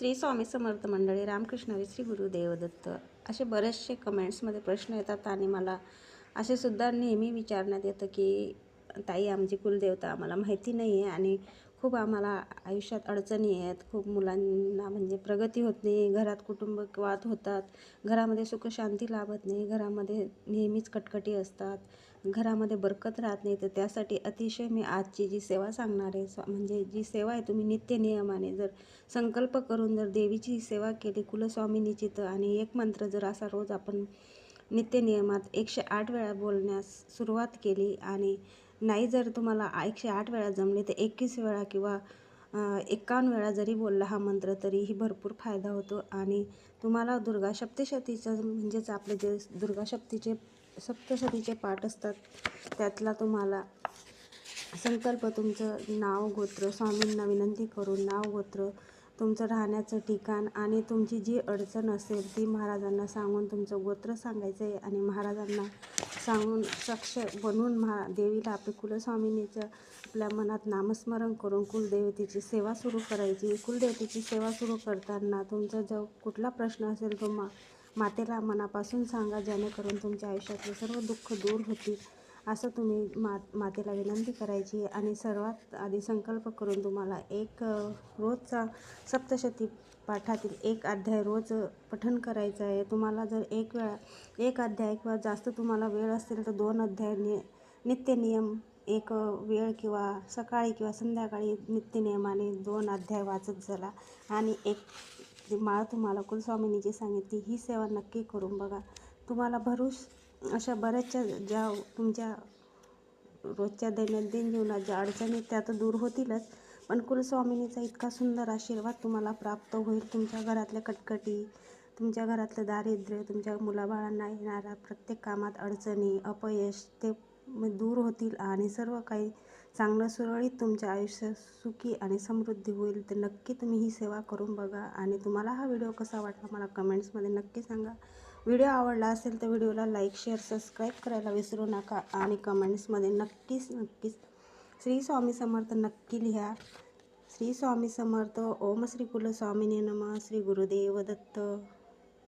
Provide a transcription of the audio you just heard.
श्री स्वामी समर्थ मंडळी, रामकृष्ण हरी, श्री गुरुदेव दत्त. असे बरेचसे कमेंट्समध्ये प्रश्न येतात आणि मला असे सुद्धा नेहमी विचारण्यात येतं की ताई, आमची कुलदेवता आम्हाला माहिती नाही आहे आणि खूप आम्हाला आयुष्यात अडचणी आहेत, खूप मुलांना म्हणजे प्रगती होत नाही, घरात कुटुंबवाद होतात, घरामध्ये सुखशांती लाभत नाही, घरामध्ये नेहमीच कटकटी असतात, घरामध्ये बरकत राहत नाही. तर त्यासाठी अतिशय मी आजची जी सेवा सांगणार आहे, म्हणजे जी सेवा आहे, तुम्ही नित्य नियमाने जर संकल्प करून जर देवीची सेवा केली कुलस्वामिनीची तर, आणि एक मंत्र जर असा रोज आपण नित्य नियमात 108 वेळा बोलण्यास सुरुवात केली, आणि नाही जर तुम्हाला 108 वेळा जमले तर 21 वेळा किंवा 51 वेळा जरी बोलला हा मंत्र तरीही भरपूर फायदा होतो. आणि तुम्हाला दुर्गा सप्तशतीचं म्हणजेच आपले जे दुर्गा सप्तशतीचे पाठ असतात त्यातला तुम्हाला संकल्प, तुमचं नाव गोत्र, स्वामींना विनंती करून नाव गोत्र, तुमचं राहण्याचं ठिकाण आणि तुमची जी अडचण असेल ती महाराजांना सांगून तुमचं गोत्र सांगायचं आहे, आणि महाराजांना सांगून साक्ष बनवून देवीला आपल्या कुलस्वामिनीचं आपल्या मनात नामस्मरण करून कुलदेवतेची सेवा सुरू करायची. कुलदेवतेची सेवा सुरू करताना तुमचा जो कुठला प्रश्न असेल तो मातेला मनापासून सांगा, जेणेकरून तुमच्या आयुष्यातले सर्व दुःख दूर होतील असं तुम्ही मातेला विनंती करायची. आणि सर्वात आधी संकल्प करून तुम्हाला रोजचा सप्तशती पाठातील एक अध्याय रोज पठण करायचं आहे. तुम्हाला जर एक अध्याय किंवा जास्त तुम्हाला वेळ असेल तर 2 अध्याय नित्य नियम एक वेळ किंवा सकाळी किंवा संध्याकाळी नित्यनियमाने 2 अध्याय वाचत चला. आणि एक माळ तुम्हाला कुलस्वामिनीची सांगितली, ही सेवा नक्की करून बघा. तुम्हाला अशा बऱ्याचशा ज्या तुमच्या रोजच्या दैनंदिन जीवनात ज्या अडचणी त्या तर दूर होतीलच, पण कुलस्वामिनीचा इतका सुंदर आशीर्वाद तुम्हाला प्राप्त होईल. तुमच्या घरातल्या कटकटी, तुमच्या घरातलं दारिद्र्य, तुमच्या मुलाबाळांना येणाऱ्या प्रत्येक कामात अडचणी, अपयश ते दूर होतील आणि सर्व काही चांगलं सुरळीत तुमचं आयुष्य सुखी आणि समृद्धी होईल. तर नक्की तुम्ही ही सेवा करून बघा. आणि तुम्हाला हा व्हिडिओ कसा वाटला मला कमेंट्समध्ये नक्की सांगा. व्हिडिओ आवडला असेल तर व्हिडिओला लाईक, शेअर, सबस्क्राईब करायला विसरू नका. आणि कमेंट्समध्ये नक्कीच श्री स्वामी समर्थ नक्की लिहा. श्री स्वामी समर्थ. ओम श्री कुलस्वामिनी नमः. श्री गुरुदेव दत्त.